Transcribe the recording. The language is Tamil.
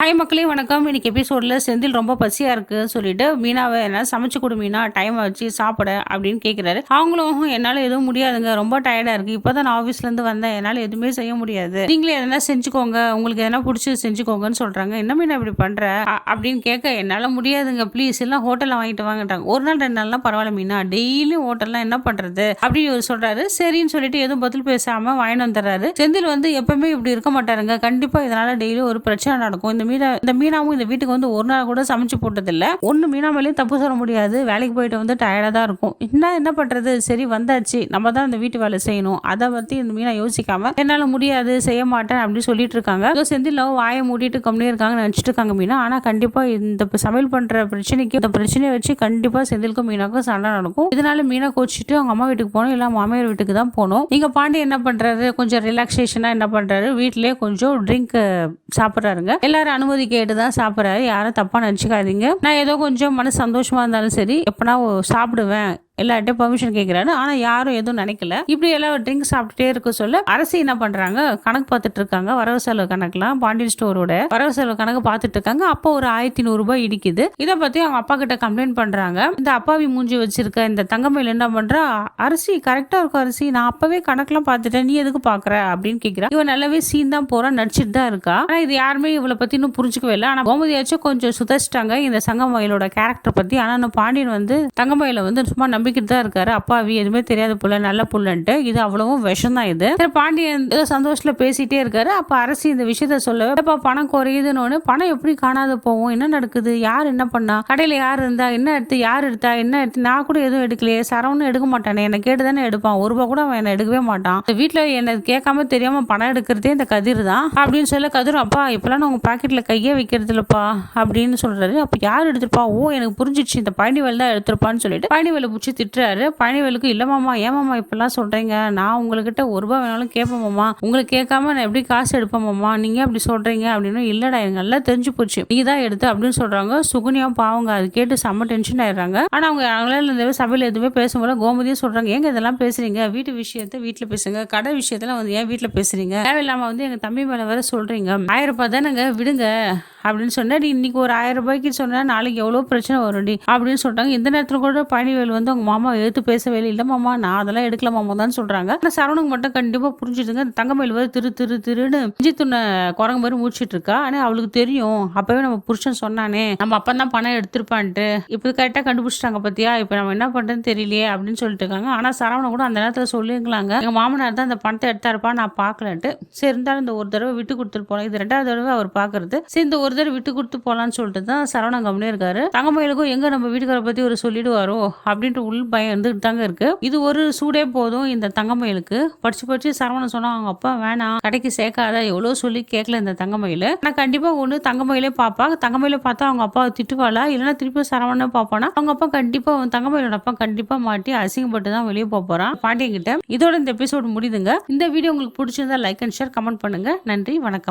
ஹாய் மக்களே வணக்கம். இன்னைக்கு எபிசோட்ல செந்தில் ரொம்ப பசியா இருக்கு சொல்லிட்டு மீனாவை என்ன சமைச்சு கொடு மீனா, டைம் வச்சு சாப்பிட அப்படின்னு கேட்கிறாரு. அவங்களும் என்னால எதுவும் முடியாதுங்க, ரொம்ப டயர்டா இருக்கு, இப்பதான் நான் ஆஃபீஸ்ல இருந்து வந்தேன், என்னால எதுவுமே செய்ய முடியாது, நீங்களே எதனா செஞ்சுக்கோங்க, உங்களுக்கு எதனா பிடிச்சி செஞ்சுக்கோங்கன்னு சொல்றாங்க. என்ன மீனா இப்படி பண்ற அப்படின்னு கேட்க, என்னால முடியாதுங்க ப்ளீஸ், எல்லாம் ஹோட்டல்ல வாங்கிட்டு வாங்கட்டாங்க. ஒரு நாள் 2 நாள்லாம் பரவாயில்ல மீனா, டெய்லியும் ஹோட்டல்லாம் என்ன பண்றது அப்படின்னு இவர் சொல்றாரு. சரின்னு சொல்லிட்டு எதுவும் பதில் பேசாம வாங்கிட்டு வந்துடுறாரு. செந்தில் வந்து எப்பவுமே இப்படி இருக்க மாட்டாருங்க, கண்டிப்பா இதனால டெய்லி ஒரு பிரச்சனை நடக்கும். இந்த மீனாவும் இந்த வீட்டுக்கு வந்து ஒரு நாள் கூட சமைச்சு போட்டது இல்ல. ஒண்ணு மீனா மேலேயும் தப்பு சொல்ல முடியாது, வேலைக்கு போயிட்டு வந்து டயர்டா தான் இருக்கும். என்ன பண்றது, சரி வந்தாச்சு, நம்ம தான் இந்த வீட்டு வேலை செய்யணும், அதை பத்தி இந்த மீனா யோசிக்காம என்னால முடியாது செய்ய மாட்டேன் அப்படின்னு சொல்லிட்டு இருக்காங்க. செந்தில் வாயை மூடிட்டு கம்மியா இருக்காங்க நினைச்சிட்டு இருக்காங்க மீனா. ஆனா கண்டிப்பா இந்த சமையல் பண்ற பிரச்சனைக்கு, இந்த பிரச்சனையை வச்சு கண்டிப்பா செந்திலுக்கும் மீனாக்கும் சண்டை நடக்கும். இதனால மீனா கோச்சிட்டு அவங்க அம்மா வீட்டுக்கு போகணும், இல்ல மாமியார் வீட்டுக்கு தான் போகணும். இங்க பாண்டி என்ன பண்றாரு, கொஞ்சம் ரிலாக்ஸேஷனா என்ன பண்றாரு, வீட்லயே கொஞ்சம் ட்ரிங்க் சாப்பிடுறாருங்க. எல்லாரும் அனுமதி கேட்டுதான் சாப்பிட்றாரு, யாரும் தப்பா நினைச்சுக்காதீங்க, நான் ஏதோ கொஞ்சம் மனசு சந்தோஷமா இருந்தாலும் சரி எப்பனா சாப்பிடுவேன், எல்லார்ட்டையும் பெர்மிஷன் கேட்கிறாரு. ஆனா யாரும் எதுவும் நினைக்கல. இப்படி எல்லாம் ட்ரிங்க் சாப்பிட்டுட்டே இருக்க சொல்ல அரசி என்ன பண்றாங்க, கணக்கு பார்த்துட்டு இருக்காங்க. வரவு செலவு கணக்குலாம் பாண்டியன் ஸ்டோரோட வரவு செலவு கணக்கு பார்த்துட்டு இருக்காங்க. அப்போ ஒரு 1100 ரூபாய் இடிக்குது. இதை பத்தி அவங்க அப்பா கிட்ட கம்ப்ளைண்ட் பண்றாங்க. இந்த அப்பாவி மூஞ்சி வச்சிருக்க இந்த தங்கமயில் என்ன பண்றா, அரிசி கரெக்டா இருக்கும் அரிசி, நான் அப்பவே கணக்கெல்லாம் பார்த்துட்டேன், நீ எதுக்கு பாக்குற அப்படின்னு கேட்கிறா. இவன் நல்லாவே சீன் தான் போறா, நடிச்சிட்டு தான் இருக்கா. ஆனா இது யாருமே இவளை பத்தி இன்னும் புரிஞ்சுக்கவே இல்லை. ஆனா கோமதியாச்சும் கொஞ்சம் சுதச்சிட்டாங்க இந்த சங்கமயிலோட கேரக்டர் பத்தி. ஆனா பாண்டியன் வந்து தங்கமயில வந்து சும்மா நம்பிக்கிட்டு தான் இருக்காரு, அப்பாவி எதுவுமே தெரியாத புள்ள, நல்ல புள்ளன்ட்டு. இது அவ்வளவும் விஷம் தான் இது. பாண்டியன் ஏதோ சந்தோஷத்துல பேசிட்டே இருக்காரு. அப்ப அரசி இந்த விஷயத்த சொல்ல, பணம் குறையுதுன்னு, பணம் எப்படி காணாத போகும், என்ன நடக்குது, யார் என்ன பண்ணா, கடையில யார் இருந்தா, என்ன எடுத்து, யார் எடுத்தா, என்ன எடுத்து, நான் கூட எதுவும் எடுக்கலையே, சரவணும் எடுக்க மாட்டானே, என்ன கேட்டுதானே எடுப்பான், 1 ரூபாய் கூட அவன் என்ன எடுக்கவே மாட்டான், வீட்டுல என்ன கேட்காம தெரியாம பணம் எடுக்கிறதே இந்த கதிர் தான் அப்படின்னு சொல்ல, கதிர் அப்பா இப்பெல்லாம் நான் உங்க பாக்கெட்ல கையே வைக்கிறது இல்லப்பா அப்படின்னு சொல்றாரு. அப்ப யார் எடுத்திருப்பா, ஓ எனக்கு புரிஞ்சிச்சு, இந்த பழனிவேல் தான் எடுத்திருப்பான்னு சொல்லிட்டு பழனிவேலை பிடிச்சி திட்டுறாரு. பழனிவேலுக்கு, இல்லமாமா ஏமாமா இப்பெல்லாம் சொல்றீங்க, நான் உங்ககிட்ட 1 ரூபாய் வேணாலும் கேட்போமாமா, உங்களுக்கு கேட்காம நான் எப்படி காசு எடுப்போமாமா, நீங்க அப்படி சொல்றீங்க அப்படின்னு. இல்லடா எனக்கு நல்லா தெரிஞ்சு போச்சு, நீ தான் எடுத்து அப்படின்னு சொல்றாங்க. சுகுனியா பாவங்க அது கேட்டு செம்ம டென்ஷன் ஆயிடுறாங்க. ஆனா அவங்களால சபையில எதுவுமே பேசும்போது கோமதியும் சொல்றாங்க, ஏங்க இதெல்லாம் பேசுறீங்க, வீட்டு விஷயத்த வீட்டுல பேசுங்க, கடை விஷயத்துல வந்து ஏன் வீட்டுல பேசுறீங்க, தேவையில்லாம வந்து எங்க தம்பி மேல வேற சொல்றீங்க, 1000 ரூபாய் தானேங்க விடுங்க அப்படின்னு சொன்னா, நீ இன்னைக்கு ஒரு 1000 ரூபாய்க்கு சொன்னா நாளைக்கு எவ்வளவு பிரச்சனை வரும்டி அப்படின்னு சொல்றாங்க. இந்த நேரத்துல கூட பழனிவேல் வந்து அவங்க மாமா எடுத்து பேசவே இல்லை மாமா, நான் அதெல்லாம் எடுக்கல மாமா தான் சொல்றாங்க. ஆனா சரவணுக்கு மட்டும் கண்டிப்பா புரிஞ்சுதுங்க. தங்கமயில் வந்து திருன்னு இஞ்சி துண்ண குரங்கு மாதிரி முடிச்சிட்டு இருக்கா. ஆனா அவளுக்கு தெரியும், அப்பவே நம்ம புருஷன் சொன்னானே நம்ம அப்பதான் பணம் எடுத்திருப்பான்ட்டு, இப்ப கரெக்டா கண்டுபிடிச்சிட்டாங்க பத்தியா, இப்ப நம்ம என்ன பண்றதுன்னு தெரியலையே அப்படின்னு சொல்லிட்டு இருக்காங்க. ஆனா சரவணன் கூட அந்த நேரத்துல சொல்லிருக்கலாங்க, எங்க மாமனார் தான் அந்த பணத்தை எடுத்தாருப்பா, நான் பாக்கலன்ட்டு. சரி இருந்தாலும் இந்த ஒரு தடவை விட்டு கொடுத்துட்டு போனோம், இது 2வது தடவை அவர் பாக்குறது, சரி இந்த ஒரு தடவை விட்டு கொடுத்து போலான்னு சொல்லிட்டு தான் சரவணன் கம்முனே இருக்காரு. தங்கமயிலுக்கும் எங்க நம்ம வீட்டுக்கார பத்தி ஒரு சொல்லிடுவாரோ அப்படின்ட்டு உள் பயம் இருந்துட்டு தாங்க இருக்கு. இது ஒரு சூடே போதும் இந்த தங்கமயிலுக்கு. படிச்சு சரவணன் சொன்னா அவங்க அப்பா வேணாம் கடைக்கு சேர்க்காத, எவ்வளவு சொல்லி கேட்கல இந்த தங்கமயில. ஆனா கண்டிப்பா ஒண்ணு தங்கமயிலே பாப்பா, தங்கமயில பார்த்தா அவங்க அப்பா திட்டுவாளா, இல்லைன்னா திருப்பி சரவணன் பாப்பானா, அவங்க அப்பா கண்டிப்பா தங்கமயிலோட அப்பா கண்டிப்பா மாட்டி அசிங்கப்பட்டு தான் வெளியே போறான் பாண்டியன் கிட்ட. இதோட இந்த எபிசோட் முடியுதுங்க. இந்த வீடியோ உங்களுக்கு பிடிச்சிருந்தா லைக் அண்ட் ஷேர், கமெண்ட் பண்ணுங்க. நன்றி, வணக்கம்.